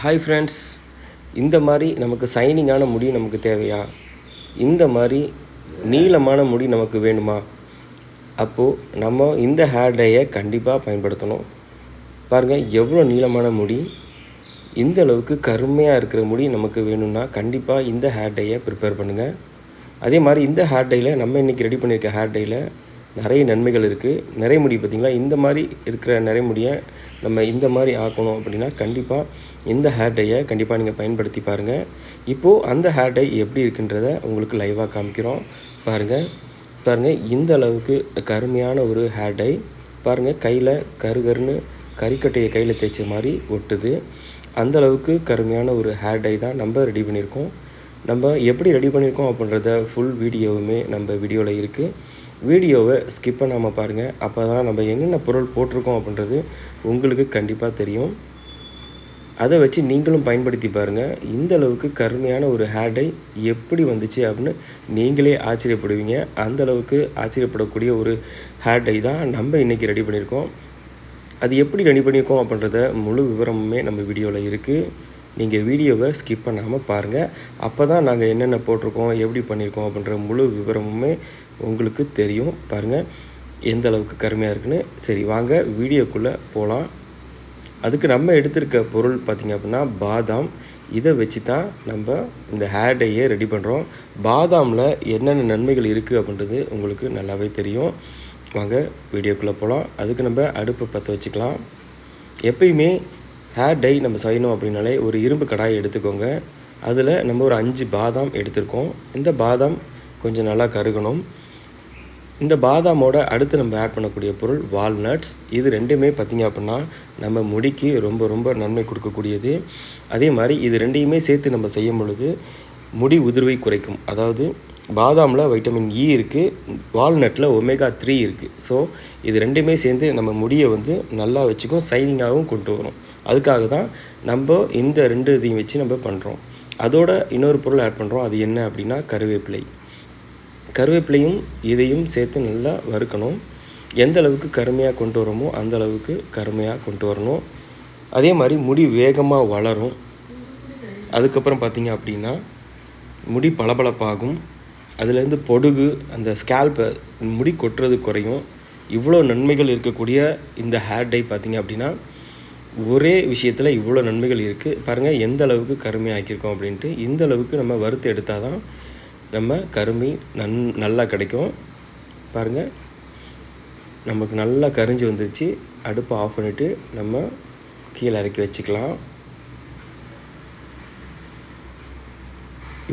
Hi friends, இந்த மாதிரி நமக்கு சைனிங்கான முடி நமக்கு தேவையா? இந்த மாதிரி நீளமான முடி நமக்கு வேணுமா? அப்போது நம்ம இந்த ஹேர் டையை கண்டிப்பாக பயன்படுத்தணும். பாருங்கள் எவ்வளோ நீளமான முடி, இந்த அளவுக்கு கருமையாக இருக்கிற முடி நமக்கு வேணும்னா கண்டிப்பாக இந்த ஹேர் டையை ப்ரிப்பேர் பண்ணுங்கள். அதே மாதிரி இந்த ஹேர் டையில் நம்ம இன்றைக்கி ரெடி பண்ணியிருக்க ஹேர் டையில் நிறைய நன்மைகள் இருக்குது. நிறைய முடி பார்த்திங்களா, இந்த மாதிரி இருக்கிற நிறைய முடியை நம்ம இந்த மாதிரி ஆக்கணும் அப்படின்னா கண்டிப்பாக இந்த ஹேர் டையை கண்டிப்பாக நீங்கள் பயன்படுத்தி பாருங்கள். இப்போது அந்த ஹேர் டை எப்படி இருக்குன்றத உங்களுக்கு லைவாக காமிக்கிறோம். பாருங்கள் இந்த அளவுக்கு கருமையான ஒரு ஹேர் டை. பாருங்கள் கையில் கருன்னு கறிக்கட்டையை கையில் தேய்ச்ச மாதிரி ஒட்டுது. அந்தளவுக்கு கருமையான ஒரு ஹேர் டை தான் நம்ம ரெடி பண்ணியிருக்கோம். நம்ம எப்படி ரெடி பண்ணியிருக்கோம் அப்படின்றத ஃபுல் வீடியோவுமே நம்ம வீடியோவில் இருக்குது. வீடியோவை ஸ்கிப் பண்ணாமல் பாருங்கள். அப்போ தான் நம்ம என்னென்ன பொருள் போட்டிருக்கோம் அப்படின்றது உங்களுக்கு கண்டிப்பாக தெரியும். அதை வச்சு நீங்களும் பயன்படுத்தி பாருங்கள். இந்த அளவுக்கு கருமையான ஒரு ஹேர் டை எப்படி வந்துச்சு அப்படின்னு நீங்களே ஆச்சரியப்படுவீங்க. அந்தளவுக்கு ஆச்சரியப்படக்கூடிய ஒரு ஹேர் டை தான் நம்ம இன்றைக்கி ரெடி பண்ணியிருக்கோம். அது எப்படி ரெடி பண்ணியிருக்கோம் அப்படின்றத முழு விவரமுமே நம்ம வீடியோவில் இருக்குது. நீங்கள் வீடியோவை ஸ்கிப் பண்ணாமல் பாருங்கள். அப்போ தான் நாங்கள் என்னென்ன போட்டிருக்கோம், எப்படி பண்ணியிருக்கோம் அப்படின்ற முழு விவரமுமே உங்களுக்கு தெரியும். பாருங்கள் எந்த அளவுக்கு கருமையாக இருக்குன்னு. சரி வாங்க வீடியோக்குள்ளே போகலாம். அதுக்கு நம்ம எடுத்திருக்க பொருள் பார்த்திங்க அப்படின்னா பாதாம். இதை வச்சு தான் நம்ம இந்த ஹேர் டையை ரெடி பண்ணுறோம். பாதாமில் என்னென்ன நன்மைகள் இருக்குது அப்படின்றது உங்களுக்கு நல்லாவே தெரியும். வாங்க வீடியோக்குள்ளே போகலாம். அதுக்கு நம்ம அடுப்பை பற்ற வச்சுக்கலாம். எப்பயுமே ஹேர் டை நம்ம செய்யணும் அப்படின்னாலே ஒரு இரும்பு கடாயை எடுத்துக்கோங்க. அதில் நம்ம ஒரு 5 பாதாம் எடுத்துருக்கோம். இந்த பாதாம் கொஞ்சம் நல்லா கருகணும். இந்த பாதாமோட அடுத்து நம்ம ஆட் பண்ணக்கூடிய பொருள் வால்நட்ஸ். இது ரெண்டுமே பார்த்திங்க அப்படின்னா நம்ம முடிக்கு ரொம்ப ரொம்ப நன்மை கொடுக்கக்கூடியது. அதே மாதிரி இது ரெண்டையுமே சேர்த்து நம்ம செய்யும் பொழுது முடி உதிர்வை குறைக்கும். அதாவது பாதாமில் வைட்டமின் இ இருக்குது, வால்நட்டில் ஒமேகா 3 இருக்குது. ஸோ இது ரெண்டுமே சேர்ந்து நம்ம முடியை வந்து நல்லா வச்சுக்கும், சைனிங்காகவும் கொண்டு வரும். அதுக்காக தான் நம்ம இந்த 2 இதையும் வச்சு நம்ம பண்ணுறோம். அதோட இன்னொரு பொருள் ஆட் பண்ணுறோம். அது என்ன அப்படின்னா கருவேப்பிலையும் இதையும் சேர்த்து நல்லா வறுக்கணும். எந்த அளவுக்கு கருமையாக கொண்டு வரோமோ அந்த அளவுக்கு கருமையாக கொண்டு வரணும். அதே மாதிரி முடி வேகமாக வளரும். அதுக்கப்புறம் பார்த்திங்க அப்படின்னா முடி பளபளப்பாகும். அதுலேருந்து பொடுகு, அந்த ஸ்கேல்பை முடி கொட்டுறது குறையும். இவ்வளோ நன்மைகள் இருக்கக்கூடிய இந்த ஹேர் டை பார்த்திங்க அப்படின்னா ஒரே விஷயத்தில் இவ்வளோ நன்மைகள் இருக்குது. பாருங்கள் எந்த அளவுக்கு கருமையாக ஆக்கியிருக்கோம் அப்படின்ட்டு. இந்த அளவுக்கு நம்ம வறுத்து எடுத்தால் தான் நம்ம கருமி நல்லா கிடைக்கும். பாருங்கள் நமக்கு நல்லா கரிஞ்சு வந்துருச்சு. அடுப்பை ஆஃப் பண்ணிவிட்டு நம்ம கீழே இறக்கி வச்சுக்கலாம்.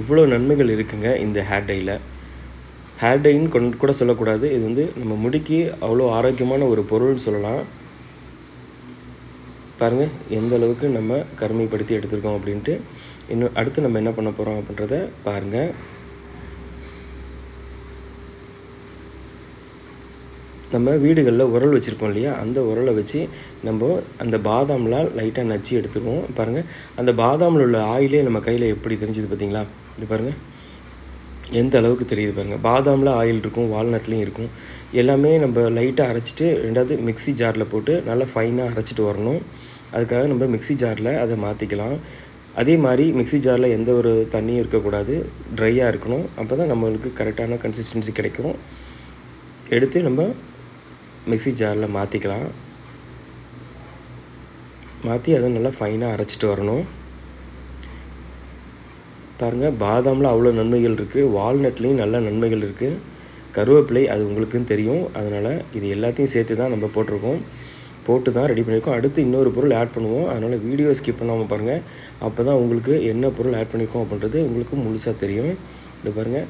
இவ்வளோ நன்மைகள் இருக்குங்க இந்த ஹேர் டையில். ஹேர் டைன்னு கூட சொல்லக்கூடாது. இது வந்து நம்ம முடிக்கு அவ்வளோ ஆரோக்கியமான ஒரு பொருள்னு சொல்லலாம். பாருங்கள் எந்த அளவுக்கு நம்ம கருமைப்படுத்தி எடுத்துருக்கோம் அப்படின்ட்டு. இன்னும் அடுத்து நம்ம என்ன பண்ண போகிறோம் அப்படின்றத பாருங்கள். நம்ம வீடுகளில் உரல் வச்சுருப்போம் இல்லையா, அந்த உரலை வச்சு நம்ம அந்த பாதாம்லாம் லைட்டாக நச்சு எடுத்துக்குவோம். பாருங்கள் அந்த பாதாமில் உள்ள ஆயிலே நம்ம கையில் எப்படி தெரிஞ்சுது பார்த்திங்களா? இது பாருங்கள் எந்த அளவுக்கு தெரியுது பாருங்கள். பாதாமில் ஆயில் இருக்கும், வால்நட்லேயும் இருக்கும். எல்லாமே நம்ம லைட்டாக அரைச்சிட்டு ரெண்டாவது மிக்ஸி ஜாரில் போட்டு நல்லா ஃபைனாக அரைச்சிட்டு வரணும். அதுக்காக நம்ம மிக்ஸி ஜாரில் அதை மாற்றிக்கலாம். அதே மாதிரி மிக்ஸி ஜாரில் எந்த ஒரு தண்ணியும் இருக்கக்கூடாது, ட்ரையாக இருக்கணும். அப்போ தான் நம்மளுக்கு கரெக்டான கன்சிஸ்டன்சி கிடைக்கும். எடுத்து நம்ம மிக்ஸி ஜாரில் மாற்றிக்கலாம். மாற்றி அதை நல்லா ஃபைனாக அரைச்சிட்டு வரணும். பாருங்கள் பாதாமில் அவ்வளோ நன்மைகள் இருக்குது, வால்நட்லேயும் நல்ல நன்மைகள் இருக்குது. கருவேப்பிலை அது உங்களுக்கும் தெரியும். அதனால் இது எல்லாத்தையும் சேர்த்து தான் நம்ம போட்டு தான் ரெடி பண்ணியிருக்கோம். அடுத்து இன்னொரு பொருள் ஆட் பண்ணுவோம். அதனால் வீடியோ ஸ்கிப் பண்ணாமல் பாருங்கள். அப்போ தான் உங்களுக்கு என்ன பொருள் ஆட் பண்ணியிருக்கோம் அப்படின்றது உங்களுக்கு முழுசாக தெரியும். இது பாருங்கள்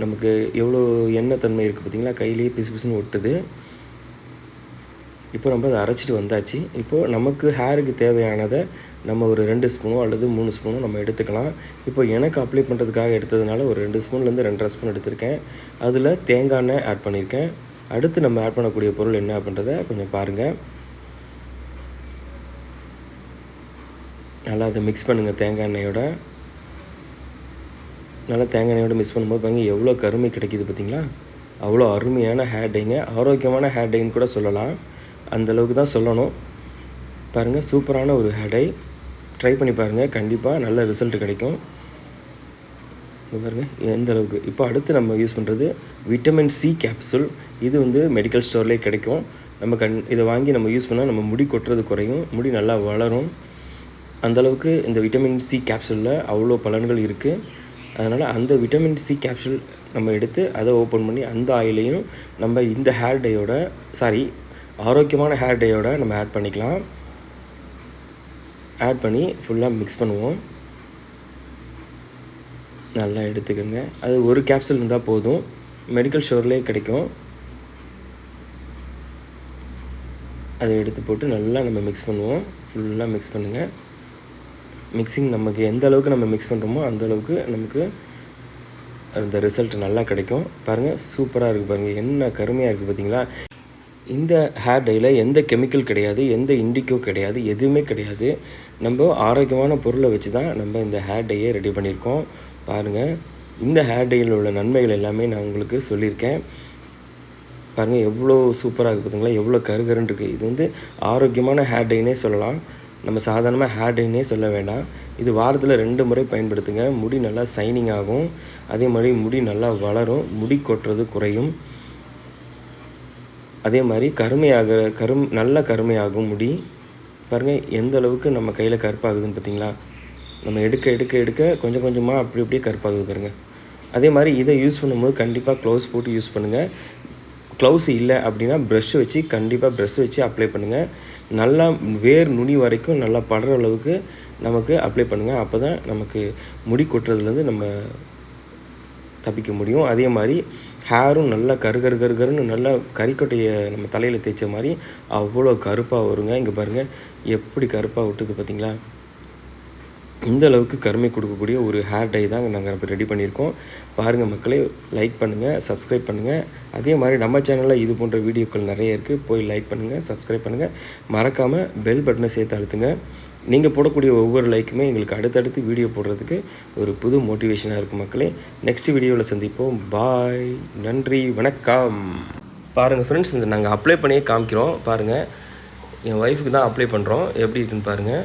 நமக்கு எவ்வளோ எண்ணெய் தன்மை இருக்குது பார்த்திங்களா, கையிலேயே பிசு பிசுன்னு ஒட்டுது. இப்போ நம்ம அதை அரைச்சிட்டு வந்தாச்சு. இப்போது நமக்கு ஹேருக்கு தேவையானதை நம்ம ஒரு 2 ஸ்பூனோ அல்லது 3 ஸ்பூனோ நம்ம எடுத்துக்கலாம். இப்போ எனக்கு அப்ளை பண்ணுறதுக்காக எடுத்ததுனால ஒரு 2 ஸ்பூன்லேருந்து 2.5 ஸ்பூன் எடுத்திருக்கேன். அதில் தேங்காய் எண்ணெய் ஆட் பண்ணியிருக்கேன். அடுத்து நம்ம ஆட் பண்ணக்கூடிய பொருள் என்ன அப்படின்றத கொஞ்சம் பாருங்கள். நல்லா அதை மிக்ஸ் பண்ணுங்கள். தேங்காய் எண்ணெயோட மிக்ஸ் பண்ணும்போது பாருங்கள் எவ்வளோ கருமை கிடைக்கிது பார்த்திங்களா? அவ்வளோ அருமையான ஹேர் டைங்க, ஆரோக்கியமான ஹேர் டைன்னு கூட சொல்லலாம். அந்தளவுக்கு தான் சொல்லணும். பாருங்கள், சூப்பரான ஒரு ஹேர் டை. ட்ரை பண்ணி பாருங்கள், கண்டிப்பாக நல்ல ரிசல்ட் கிடைக்கும். பாருங்கள் எந்த அளவுக்கு. இப்போ அடுத்து நம்ம யூஸ் பண்ணுறது விட்டமின் சி கேப்சூல். இது வந்து மெடிக்கல் ஸ்டோர்லேயே கிடைக்கும். நம்ம இதை வாங்கி நம்ம யூஸ் பண்ணால் நம்ம முடி கொட்டுறது குறையும், முடி நல்லா வளரும். அந்தளவுக்கு இந்த விட்டமின் சி கேப்சூலில் அவ்வளோ பலன்கள் இருக்குது. அதனால் அந்த விட்டமின் சி கேப்சூல் நம்ம எடுத்து அதை ஓப்பன் பண்ணி அந்த ஆயிலையும் நம்ம இந்த ஹேர் டையோட ஆரோக்கியமான ஹேர் டையோட நம்ம ஆட் பண்ணிக்கலாம். ஆட் பண்ணி ஃபுல்லாக மிக்ஸ் பண்ணுவோம். நல்லா எடுத்துக்கோங்க. அது ஒரு கேப்சூல் இருந்தால் போதும், மெடிக்கல் ஸ்டோர்லேயே கிடைக்கும். அதை எடுத்து போட்டு நல்லா நம்ம மிக்ஸ் பண்ணுவோம். ஃபுல்லாக மிக்ஸ் பண்ணுங்கள். மிக்சிங் நமக்கு எந்த அளவுக்கு நம்ம மிக்ஸ் பண்ணுறோமோ அந்தளவுக்கு நமக்கு அந்த ரிசல்ட் நல்லா கிடைக்கும். பாருங்கள், சூப்பராக இருக்குது பாருங்கள், என்ன கருமையாக இருக்குது பார்த்தீங்களா. இந்த ஹேர் டையில் எந்த கெமிக்கல் கிடையாது, எந்த இண்டிகோ கிடையாது, எதுவுமே கிடையாது. நம்ம ஆரோக்கியமான பொருளை வச்சு தான் நம்ம இந்த ஹேர் டையை ரெடி பண்ணியிருக்கோம். பாருங்கள், இந்த ஹேர் டையில் உள்ள நன்மைகள் எல்லாமே நான் உங்களுக்கு சொல்லியிருக்கேன். பாருங்கள் எவ்வளோ சூப்பராக இருக்குது பார்த்தீங்களா, எவ்வளோ கருகருன்னு இருக்குது. இது வந்து ஆரோக்கியமான ஹேர் டைனே சொல்லலாம், நம்ம சாதாரணமாக ஹேர் டைனே சொல்ல வேண்டாம். இது வாரத்தில் 2 முறை பயன்படுத்துங்க. முடி நல்லா சைனிங் ஆகும், அதே மாதிரி முடி நல்லா வளரும், முடி கொட்டுறது குறையும். அதே மாதிரி நல்ல கருமையாகும் முடி. பாருங்கள் எந்த அளவுக்கு நம்ம கையில் கருப்பாகுதுன்னு பார்த்தீங்களா. நம்ம எடுக்க கொஞ்சம் கொஞ்சமாக அப்படி அப்படியே கருப்பாகுது பாருங்கள். அதே மாதிரி இதை யூஸ் பண்ணும்போது கண்டிப்பாக க்ளவுஸ் போட்டு யூஸ் பண்ணுங்கள். க்ளவுஸ் இல்லை அப்படின்னா கண்டிப்பாக ப்ரெஷ் வச்சு அப்ளை பண்ணுங்கள். நல்லா வேர் நுனி வரைக்கும் நல்லா படுற அளவுக்கு நமக்கு அப்ளை பண்ணுங்கள். அப்போ தான் நமக்கு முடி கொட்டுறதுலேருந்து நம்ம தப்பிக்க முடியும். அதே மாதிரி ஹேரும் நல்லா கருன்னு நல்லா கறிக்கொட்டையை நம்ம தலையில் தேய்ச்ச மாதிரி அவ்வளோ கருப்பாக வருங்க. இங்கே பாருங்கள் எப்படி கருப்பாக விட்டுது பார்த்தீங்களா. இந்த அளவுக்கு கருமை கொடுக்கக்கூடிய ஒரு ஹேர் டை தான் நாங்கள் இப்போ ரெடி பண்ணியிருக்கோம். பாருங்கள் மக்களே, லைக் பண்ணுங்கள், சப்ஸ்கிரைப் பண்ணுங்கள். அதே மாதிரி நம்ம சேனலில் இது போன்ற வீடியோக்கள் நிறைய இருக்குது, போய் லைக் பண்ணுங்கள், சப்ஸ்கிரைப் பண்ணுங்கள். மறக்காமல் பெல் பட்டனை சேர்த்து அழுத்துங்க. நீங்கள் போடக்கூடிய ஒவ்வொரு லைக்குமே எங்களுக்கு அடுத்தடுத்து வீடியோ போடுறதுக்கு ஒரு புது மோட்டிவேஷனாக இருக்கும் மக்களே. நெக்ஸ்ட் வீடியோவில் சந்திப்போம். பாய், நன்றி, வணக்கம். பாருங்கள் ஃப்ரெண்ட்ஸ், இந்த நாங்கள் அப்ளை பண்ணியே காமிக்கிறோம். பாருங்கள், என் ஒய்ஃபுக்கு தான் அப்ளை பண்ணுறோம். எப்படி இருக்குன்னு பாருங்கள்.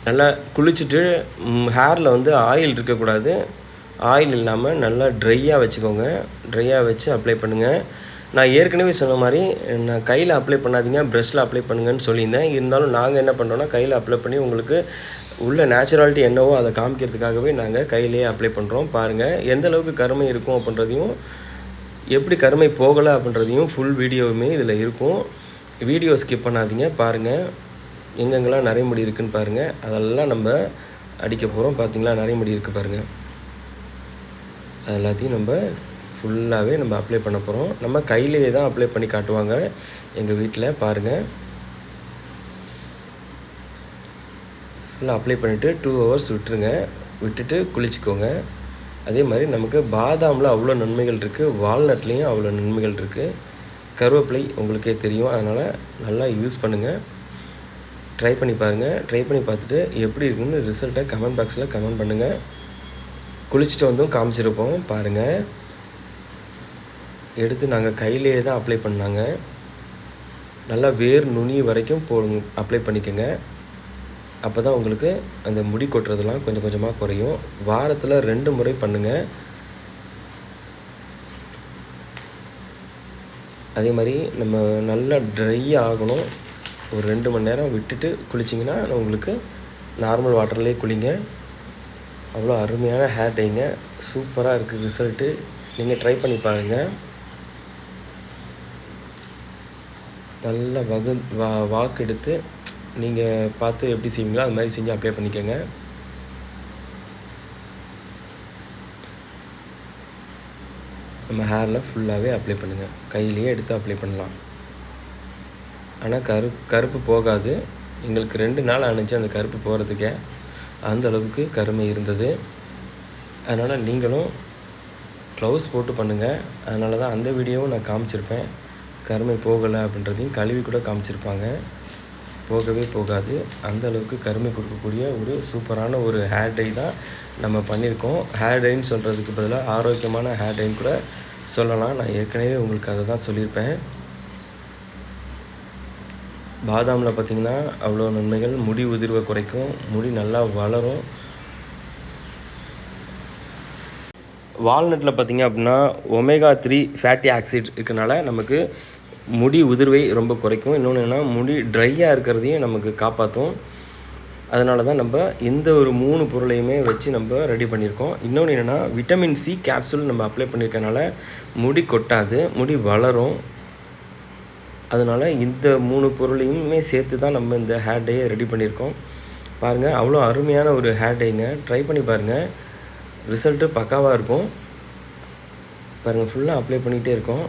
நல்லா குளிச்சுட்டு ஹேரில் வந்து ஆயில் இருக்கக்கூடாது, ஆயில் இல்லாமல் நல்லா ட்ரையாக வச்சுக்கோங்க. ட்ரையாக வச்சு அப்ளை பண்ணுங்கள். நான் ஏற்கனவே சொன்ன மாதிரி நான் கையில் அப்ளை பண்ணாதீங்க, ப்ரஷ்ஷில் அப்ளை பண்ணுங்கன்னு சொல்லியிருந்தேன். இருந்தாலும் நாங்கள் என்ன பண்ணுறோன்னா கையில் அப்ளை பண்ணி உங்களுக்கு உள்ள நேச்சுராலிட்டி என்னவோ அதை காமிக்கிறதுக்காகவே நாங்கள் கையிலேயே அப்ளை பண்ணுறோம். பாருங்கள் எந்த அளவுக்கு கருமை இருக்கும் அப்படின்றதையும், எப்படி கருமை போகலை அப்படின்றதையும் ஃபுல் வீடியோவுமே இதில் இருக்கும். வீடியோ ஸ்கிப் பண்ணாதீங்க. பாருங்கள் எங்கெங்கெல்லாம் நிறைய முடி இருக்குதுன்னு பாருங்கள். அதெல்லாம் நம்ம அடிக்க போகிறோம். பார்த்திங்களா, நிறைய முடி இருக்குது பாருங்கள். அது எல்லாத்தையும் நம்ம ஃபுல்லாகவே நம்ம அப்ளை பண்ண போகிறோம். நம்ம கையிலேயே தான் அப்ளை பண்ணி காட்டுவாங்க எங்கள் வீட்டில். பாருங்கள், ஃபுல்லாக அப்ளை பண்ணிவிட்டு 2 hours விட்டுட்டு குளிச்சுக்கோங்க. அதே மாதிரி நமக்கு பாதாமில் அவ்வளோ நன்மைகள் இருக்குது, வால்நட்லேயும் அவ்வளோ நன்மைகள் இருக்குது, கருவேப்பிலை உங்களுக்கே தெரியும். அதனால் நல்லா யூஸ் பண்ணுங்கள். ட்ரை பண்ணி பாருங்கள். ட்ரை பண்ணி பார்த்துட்டு எப்படி இருக்குன்னு ரிசல்ட்டை கமெண்ட் பாக்ஸில் கமெண்ட் பண்ணுங்கள். குளிச்சுட்டு வந்தும் காமிச்சிருப்போம் பாருங்கள். எடுத்து நாங்கள் கையிலேயே தான் அப்ளை பண்ணாங்க. நல்லா வேர் நுனி வரைக்கும் அப்ளை பண்ணிக்கோங்க. அப்போ தான் உங்களுக்கு அந்த முடி கொட்டுறதுலாம் கொஞ்சம் கொஞ்சமாக குறையும். வாரத்தில் 2 முறை பண்ணுங்கள். அதே மாதிரி நம்ம நல்லா ட்ரை ஆகணும். ஒரு 2 மணி நேரம் விட்டுட்டு குளிச்சிங்கன்னா உங்களுக்கு நார்மல் வாட்டர்லேயே குளிங்க. அவ்வளோ அருமையான ஹேர் டைங்க, சூப்பராக இருக்குது ரிசல்ட்டு. நீங்கள் ட்ரை பண்ணி பாருங்கள். நல்லா வாக்கு எடுத்து நீங்கள் பார்த்து எப்படி செய்வீங்களோ அது மாதிரி செஞ்சு அப்ளை பண்ணிக்கோங்க. நம்ம ஹேரில் ஃபுல்லாகவே அப்ளை பண்ணுங்கள். கையிலேயே எடுத்து அப்ளை பண்ணலாம். ஆனால் கருப்பு போகாது. எங்களுக்கு 2 நாள் ஆணுச்சு அந்த கருப்பு போகிறதுக்கே, அந்த அளவுக்கு கருமை இருந்தது. அதனால் நீங்களும் க்ளவுஸ் போட்டு பண்ணுங்கள். அதனால தான் அந்த வீடியோவும் நான் காமிச்சிருப்பேன். கருமை போகலை அப்படின்றதையும் கழுவி கூட காமிச்சிருப்பாங்க. போகவே போகாது. அந்த அளவுக்கு கருமை கொடுக்கக்கூடிய ஒரு சூப்பரான ஒரு ஹேர் டை தான் நம்ம பண்ணியிருக்கோம். ஹேர் டைன்னு சொல்கிறதுக்கு பதிலாக ஆரோக்கியமான ஹேர் டைன்னு கூட சொல்லலாம். நான் ஏற்கனவே உங்களுக்கு அதை தான் சொல்லியிருப்பேன். பாதாமில் பார்த்திங்கன்னா அவ்வளோ நன்மைகள். முடி உதிர்வை குறைக்கும், முடி நல்லா வளரும். வால்நட்டில் பார்த்திங்க அப்படின்னா ஒமேகா 3 ஃபேட்டி ஆக்சிட் இருக்கனால நமக்கு முடி உதிர்வை ரொம்ப குறைக்கும். இன்னொன்று என்னென்னா முடி ட்ரையாக இருக்கிறதையும் நமக்கு காப்பாற்றும். அதனால தான் நம்ம இந்த ஒரு 3 பொருளையுமே வச்சு நம்ம ரெடி பண்ணியிருக்கோம். இன்னொன்று என்னென்னா விட்டமின் சி கேப்சூல் நம்ம அப்ளை பண்ணியிருக்கனால முடி கொட்டாது, முடி வளரும். அதனால் இந்த 3 பொருளையுமே சேர்த்து தான் நம்ம இந்த ஹேர் டேயை ரெடி பண்ணியிருக்கோம். பாருங்கள், அவ்வளோ அருமையான ஒரு ஹேர் டேங்க. ட்ரை பண்ணி பாருங்கள், ரிசல்ட்டு பக்காவாக இருக்கும். பாருங்கள், ஃபுல்லாக அப்ளை பண்ணிகிட்டே இருக்கோம்.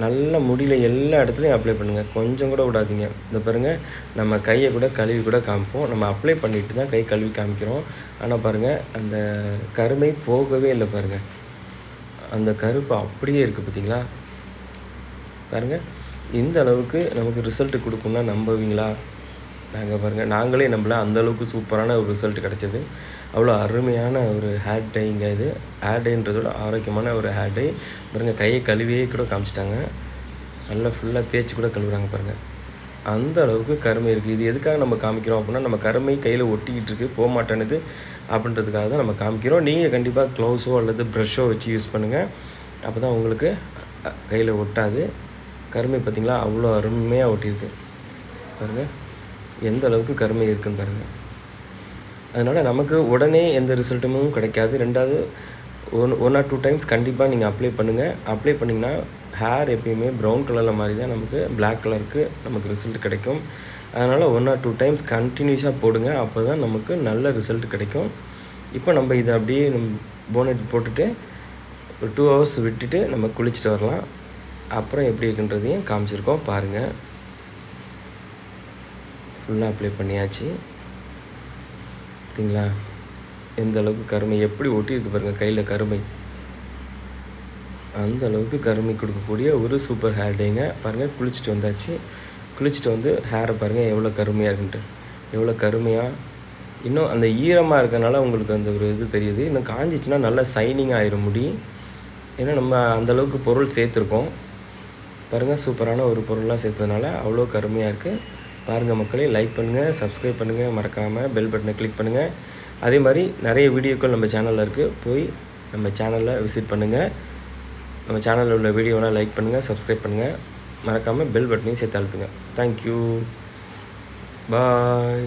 நல்ல முடியல எல்லா இடத்துலையும் அப்ளை பண்ணுங்கள், கொஞ்சம் கூட விடாதீங்க. இந்த பாருங்கள், நம்ம கையை கூட கழுவி கூட காமிப்போம். நம்ம அப்ளை பண்ணிட்டு தான் கை கழுவி காமிக்கிறோம். ஆனால் பாருங்கள், அந்த கருமை போகவே இல்லை. பாருங்கள், அந்த கருப்பு அப்படியே இருக்குது பார்த்தீங்களா? பாருங்கள், இந்த அளவுக்கு நமக்கு ரிசல்ட்டு கொடுக்கும்னா நம்புவீங்களா? பாருங்கள், நாங்களே நம்பல, அந்தளவுக்கு சூப்பரான ஒரு ரிசல்ட் கிடச்சிது. அவ்வளோ அருமையான ஒரு ஹேர் டைங்க இது. ஹேர் டைன்றதோட ஆரோக்கியமான ஒரு ஹேர் டை. பாருங்கள், கையை கழுவியே கூட காமிச்சிட்டாங்க. நல்லா ஃபுல்லாக தேய்ச்சி கூட கழுவுறாங்க பாருங்கள். அந்த அளவுக்கு கருமை இருக்குது. இது எதுக்காக நம்ம காமிக்கிறோம் அப்படின்னா, நம்ம கருமை கையில் ஒட்டிக்கிட்டு இருக்குது, போக மாட்டேனுது அப்படின்றதுக்காக தான் நம்ம காமிக்கிறோம். நீங்கள் கண்டிப்பாக க்ளவுஸோ அல்லது ப்ரஷ்ஷோ வச்சு யூஸ் பண்ணுங்கள். அப்போ தான் உங்களுக்கு கையில் ஒட்டாது. கருமை பார்த்திங்களா, அவ்வளோ அருமையாக ஒட்டியிருக்கு பாருங்கள், எந்த அளவுக்கு கருமை இருக்குதுன்னு பாருங்கள். அதனால் நமக்கு உடனே எந்த ரிசல்ட்டுமும் கிடைக்காது. ரெண்டாவது 1 or 2 டைம்ஸ் கண்டிப்பாக நீங்கள் அப்ளை பண்ணுங்கள். அப்ளை பண்ணிங்கன்னா ஹேர் எப்பயுமே ப்ரௌன் கலரில் மாதிரி தான் நமக்கு பிளாக் கலருக்கு நமக்கு ரிசல்ட் கிடைக்கும். அதனால் 1 or 2 டைம்ஸ் கண்டினியூஸாக போடுங்க. அப்போ தான் நமக்கு நல்ல ரிசல்ட் கிடைக்கும். இப்போ நம்ம இதை அப்படியே போனட் போட்டுட்டு ஒரு 2 hours விட்டுட்டு நம்ம குளிச்சுட்டு வரலாம். அப்புறம் எப்படி இருக்குன்றதையும் காமிச்சிருக்கோம் பாருங்கள். ஃபுல்லாக அப்ளை பண்ணியாச்சு பார்த்தீங்களா? எந்த அளவுக்கு கருமை எப்படி ஒட்டியிருக்கு பாருங்கள் கையில் கருமை. அந்த அளவுக்கு கருமை கொடுக்கக்கூடிய ஒரு சூப்பர் ஹேர் டேங்க. பாருங்கள், குளிச்சுட்டு வந்தாச்சு. குளிச்சுட்டு வந்து ஹேரை பாருங்கள் எவ்வளோ கருமையாக இருக்குன்ட்டு. எவ்வளோ கருமையாக, இன்னும் அந்த ஈரமாக இருக்கனால உங்களுக்கு அந்த ஒரு இது தெரியுது. இன்னும் காஞ்சிச்சுன்னா நல்லா சைனிங் ஆயிரும் முடி. ஏன்னா நம்ம அந்தளவுக்கு பொருள் சேர்த்துருக்கோம் பாருங்கள். சூப்பரான ஒரு பொருள்லாம் சேர்த்ததுனால அவ்வளோ கருமையாக இருக்குது. பாருங்கள் மக்களே, லைக் பண்ணுங்கள், சப்ஸ்கிரைப் பண்ணுங்கள், மறக்காமல் பெல் பட்டனை கிளிக் பண்ணுங்கள். அதே மாதிரி நிறைய வீடியோக்கள் நம்ம சேனலில் இருக்குது, போய் நம்ம சேனலில் விசிட் பண்ணுங்கள். நம்ம சேனலில் உள்ள வீடியோலாம் லைக் பண்ணுங்கள், சப்ஸ்கிரைப் பண்ணுங்கள், மறக்காமல் பெல் பட்டனையும் சேர்த்து அழுத்துங்க. தேங்க்யூ, பாய்.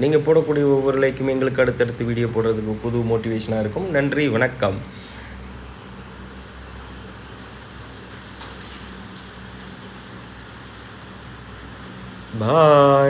நீங்கள் போடக்கூடிய ஒவ்வொரு லைக்குமே எங்களுக்கு அடுத்தடுத்து வீடியோ போடுறதுக்கு புது மோட்டிவேஷனாக இருக்கும். நன்றி, வணக்கம், பாய்.